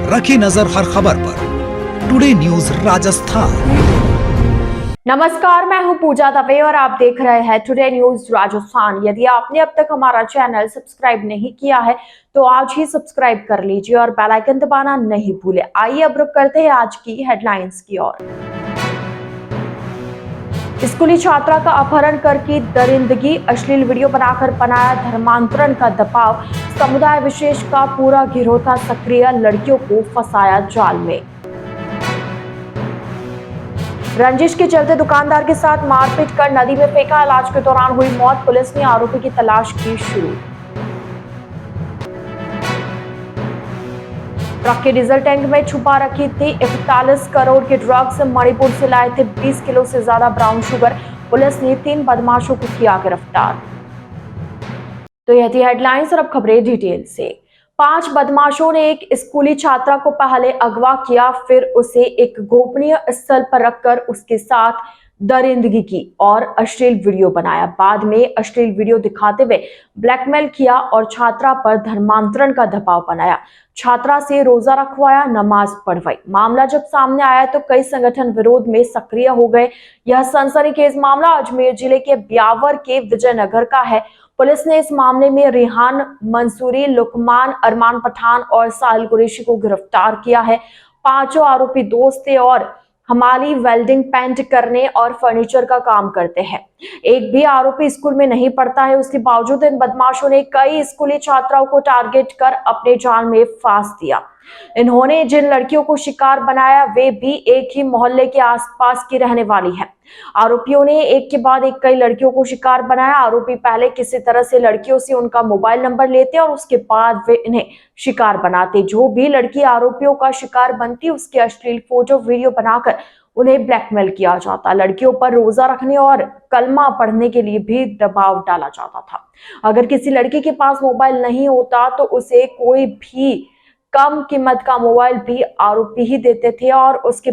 रखी नजर हर खबर पर। Today news Rajasthan. नमस्कार, मैं हूं पूजा दवे और आप देख रहे हैं टुडे न्यूज राजस्थान। यदि आपने अब तक हमारा चैनल सब्सक्राइब नहीं किया है तो आज ही सब्सक्राइब कर लीजिए और बेल आइकन दबाना नहीं भूलें। आइए अब रुक करते हैं आज की हेडलाइंस की ओर। स्कूली छात्रा का अपहरण कर की दरिंदगी, अश्लील वीडियो बनाकर बनाया धर्मांतरण का दबाव। समुदाय विशेष का पूरा गिरोह था सक्रिय, लड़कियों को फंसाया जाल में। रंजिश के चलते दुकानदार के साथ मारपीट कर नदी में फेंका, इलाज के दौरान हुई मौत। पुलिस ने आरोपी की तलाश की शुरू। ट्रक के डीजल टैंक में छुपा रखी थी 41 करोड़ के ड्रग्स। मणिपुर से लाए थे 20 किलो से ज्यादा ब्राउन शुगर। पुलिस ने 3 बदमाशों को किया गिरफ्तार। तो यह थी हेडलाइंस और अब खबरें डिटेल से। 5 बदमाशों ने एक स्कूली छात्रा को पहले अगवा किया, फिर उसे एक गोपनीय स्थल पर रखकर उसके साथ दरिंदगी की और अश्लील वीडियो बनाया। बाद में अश्लील वीडियो दिखाते हुए ब्लैकमेल किया और छात्रा पर धर्मांतरण का दबाव बनाया। छात्रा से रोजा रखवाया, नमाज पढ़वाई। मामला जब सामने आया तो कई संगठन विरोध में सक्रिय हो गए। यह सनसनीखेज मामला अजमेर जिले के ब्यावर के विजयनगर का है। पुलिस ने इस मामले में रेहान मंसूरी, लुकमान, अरमान पठान और साहिल कुरैशी को गिरफ्तार किया है। 5 आरोपी दोस्त थे और हमारी वेल्डिंग, पेंट करने और फर्नीचर का काम करते हैं। एक भी आरोपी स्कूल में नहीं पढ़ता है। उसके बावजूद इन बदमाशों ने कई स्कूली छात्राओं को टारगेट कर अपने जाल में फांस दिया। इन्होंने जिन लड़कियों को शिकार बनाया वे भी एक ही मोहल्ले के आसपास की रहने वाली है। आरोपियों ने एक के बाद एक कई लड़कियों को शिकार बनाया। आरोपी पहले किसी तरह से लड़कियों से उनका मोबाइल नंबर लेते और उसके बाद वे इन्हें शिकार बनाते। जो भी लड़की आरोपियों का शिकार बनती उसके अश्लील फोटो वीडियो बनाकर उन्हें ब्लैकमेल किया जाता। लड़कियों पर रोजा रखने और कलमा पढ़ने के लिए भी दबाव डाला जाता था। अगर किसी लड़की के पास मोबाइल नहीं होता तो उसे कोई भी कम कीमत का मोबाइल भी आरोपी ही देते थे और उसके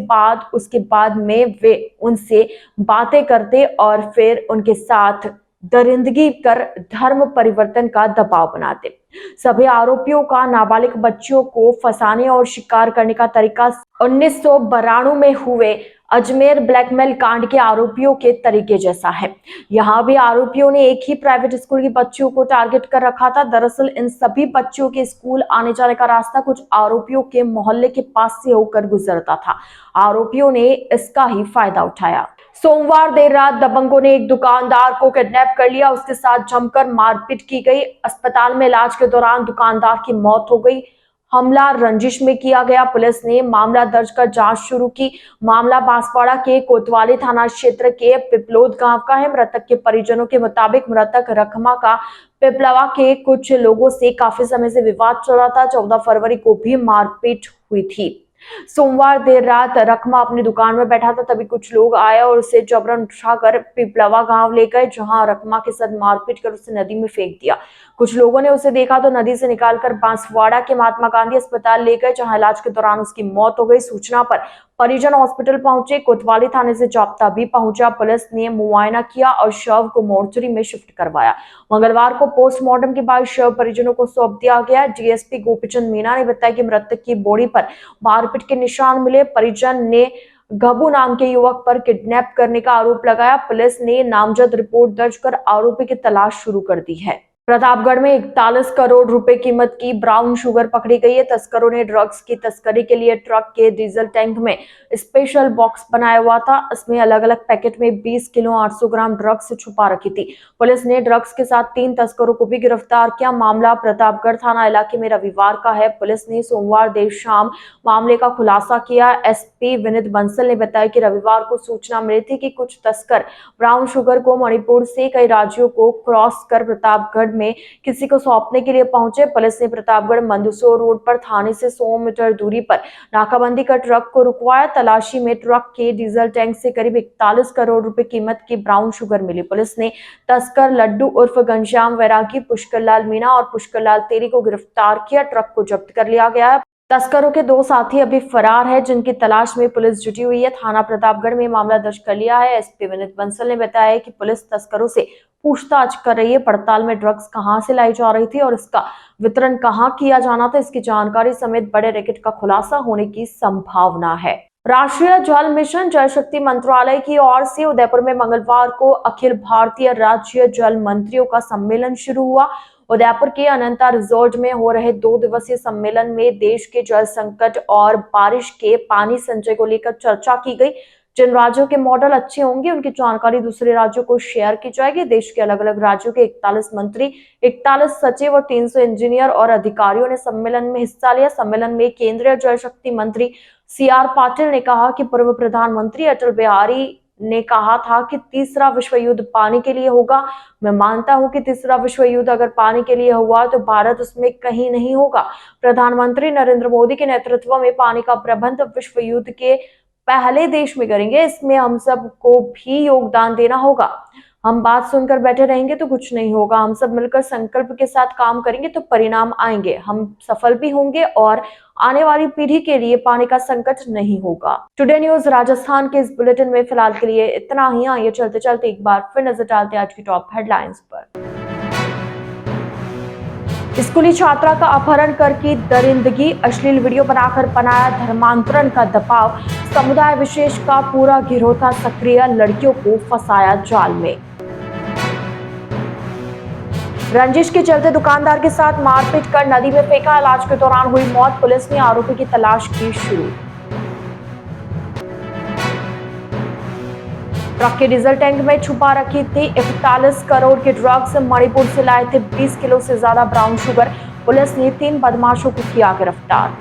बाद में वे उनसे बातें करते और फिर उनके साथ दरिंदगी कर धर्म परिवर्तन का दबाव बनाते। सभी आरोपियों का नाबालिग बच्चियों को फंसाने और शिकार करने का तरीका 1992 में हुए अजमेर ब्लैकमेल कांड के आरोपियों के तरीके जैसा है। यहाँ भी आरोपियों ने एक ही प्राइवेट स्कूल की बच्चियों को टारगेट कर रखा था। दरअसल इन सभी बच्चियों के स्कूल आने जाने का रास्ता कुछ आरोपियों के मोहल्ले के पास से होकर गुजरता था। आरोपियों ने इसका ही फायदा उठाया। सोमवार देर रात दबंगों ने एक दुकानदार को किडनैप कर लिया। उसके साथ जमकर मारपीट की गई। अस्पताल में इलाज के दौरान दुकानदार की मौत हो गई। हमला रंजिश में किया गया। पुलिस ने मामला दर्ज कर जांच शुरू की। मामला बांसवाड़ा के कोतवाली थाना क्षेत्र के पिपलोद गांव का है। मृतक के परिजनों के मुताबिक मृतक रखमा का पिपलवा के कुछ लोगों से काफी समय से विवाद चल रहा था। 14 फरवरी को भी मारपीट हुई थी। सोमवार देर रात रखमा अपनी दुकान में बैठा था, तभी कुछ लोग आए और उसे जबरन उठाकर पिपलवा गांव ले गए, जहां रखमा के साथ मारपीट कर उसे नदी में फेंक दिया। कुछ लोगों ने उसे देखा तो नदी से निकालकर बांसवाड़ा के महात्मा गांधी अस्पताल ले गए, जहां इलाज के दौरान उसकी मौत हो गई। सूचना पर परिजन हॉस्पिटल पहुंचे। कोतवाली थाने से जाब्ता भी पहुंचा। पुलिस ने मुआयना किया और शव को मोर्चरी में शिफ्ट करवाया। मंगलवार को पोस्टमार्टम के बाद शव परिजनों को सौंप दिया गया। डीएसपी गोपीचंद मीना ने बताया कि मृतक की बॉडी पर मारपीट के निशान मिले। परिजन ने गबू नाम के युवक पर किडनैप करने का आरोप लगाया। पुलिस ने नामजद रिपोर्ट दर्ज कर आरोपी की तलाश शुरू कर दी है। प्रतापगढ़ में 41 करोड़ रुपए कीमत की ब्राउन शुगर पकड़ी गई है। तस्करों ने ड्रग्स की तस्करी के लिए ट्रक के डीजल टैंक में स्पेशल बॉक्स बनाया हुआ था। इसमें अलग अलग पैकेट में 20 किलो 800 ग्राम ड्रग्स छुपा रखी थी। पुलिस ने ड्रग्स के साथ 3 तस्करों को भी गिरफ्तार किया। मामला प्रतापगढ़ थाना इलाके में रविवार का है। पुलिस ने सोमवार देर शाम मामले का खुलासा किया। एसपी विनीत बंसल ने बताया कि रविवार को सूचना मिली थी कि कुछ तस्कर ब्राउन शुगर को मणिपुर से कई राज्यों को क्रॉस कर प्रतापगढ़ में किसी को सौंपने के लिए पहुंचे। पुलिस ने प्रतापगढ़ मंदसौर रोड पर थाने से 100 मीटर दूरी पर नाकाबंदी कर ट्रक को रुकवाया। तलाशी में ट्रक के डीजल टैंक से करीब 41 करोड़ रुपए कीमत की ब्राउन शुगर मिली। पुलिस ने तस्कर लड्डू उर्फ घनश्याम वैरागी, पुष्कर लाल मीणा और पुष्कर लाल तेरी को गिरफ्तार किया। ट्रक को जब्त कर लिया गया है। तस्करों के 2 साथी अभी फरार है, जिनकी तलाश में पुलिस जुटी हुई है। थाना प्रतापगढ़ में मामला दर्ज कर लिया है। एसपी विनीत बंसल ने बताया कि पुलिस तस्करों से पूछताछ कर रही है। पड़ताल में ड्रग्स कहां से लाई जा रही थी और इसका वितरण कहां किया जाना था, इसकी जानकारी समेत बड़े रैकेट का खुलासा होने की संभावना है। राष्ट्रीय जल मिशन जल शक्ति मंत्रालय की ओर से उदयपुर में मंगलवार को अखिल भारतीय राज्य जल मंत्रियों का सम्मेलन शुरू हुआ। उदयपुर के अनंता रिजॉर्ट में हो रहे 2 दिवसीय सम्मेलन में देश के जल संकट और बारिश के पानी संचय को लेकर चर्चा की गई। जिन राज्यों के मॉडल अच्छे होंगे उनकी जानकारी दूसरे राज्यों को शेयर की जाएगी। देश के अलग अलग राज्यों के 41 मंत्री, 41 सचिव और 300 इंजीनियर और अधिकारियों ने सम्मेलन में हिस्सा लिया। सम्मेलन में केंद्रीय जल शक्ति मंत्री CR पाटिल ने कहा कि पूर्व प्रधानमंत्री अटल बिहारी ने कहा था कि तीसरा विश्व युद्ध पानी के लिए होगा। मैं मानता हूं कि तीसरा विश्व युद्ध अगर पानी के लिए हुआ तो भारत उसमें कहीं नहीं होगा। प्रधानमंत्री नरेंद्र मोदी के नेतृत्व में पानी का प्रबंध विश्व युद्ध के पहले देश में करेंगे। इसमें हम सब को भी योगदान देना होगा। हम बात सुनकर बैठे रहेंगे तो कुछ नहीं होगा। हम सब मिलकर संकल्प के साथ काम करेंगे तो परिणाम आएंगे। हम सफल भी होंगे और आने वाली पीढ़ी के लिए पानी का संकट नहीं होगा। टुडे न्यूज राजस्थान के इस बुलेटिन में फिलहाल के लिए इतना ही। आइए चलते चलते एक बार फिर नजर डालते आज की टॉप हेडलाइंस पर। स्कूली छात्रा का अपहरण कर की दरिंदगी, अश्लील वीडियो बनाकर बनाया धर्मांतरण का दबाव। समुदाय विशेष का पूरा गिरोह था सक्रिय, लड़कियों को फंसाया जाल में। रंजिश के चलते दुकानदार के साथ मारपीट कर नदी में फेंका, इलाज के दौरान हुई मौत। पुलिस ने आरोपी की तलाश की शुरू। ट्रक के डीजल टैंक में छुपा रखी थी 41 करोड़ के ड्रग्स, मणिपुर से लाए थे 20 किलो से ज्यादा ब्राउन शुगर। पुलिस ने 3 बदमाशों को किया गिरफ्तार।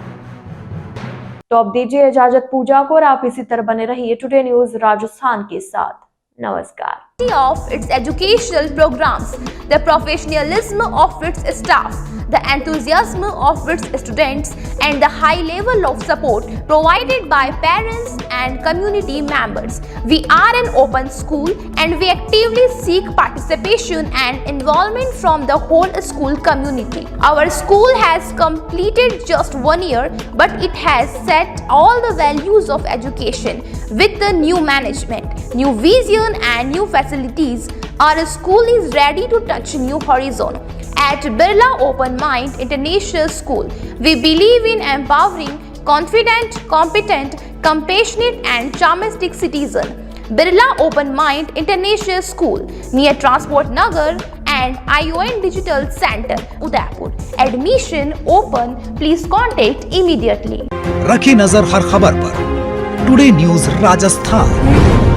तो अब दीजिए इजाजत पूजा को और आप इसी तरह बने रहिए टुडे न्यूज राजस्थान के साथ। नमस्कार। Of its educational programs, the professionalism of its staff, the enthusiasm of its students, and the high level of support provided by parents and community members. We are an open school and we actively seek participation and involvement from the whole school community. Our school has completed just 1 year, but it has set all the values of education with the new management, new vision and new facilities. Our school is ready to touch new horizon. At Birla Open Mind International School, we believe in empowering confident, competent, compassionate and charmistic citizen. Birla Open Mind International School near Transport Nagar and ION Digital Center, Udaipur. Admission open. Please contact immediately. रखी नजर हर खबर पर। Today news Rajasthan.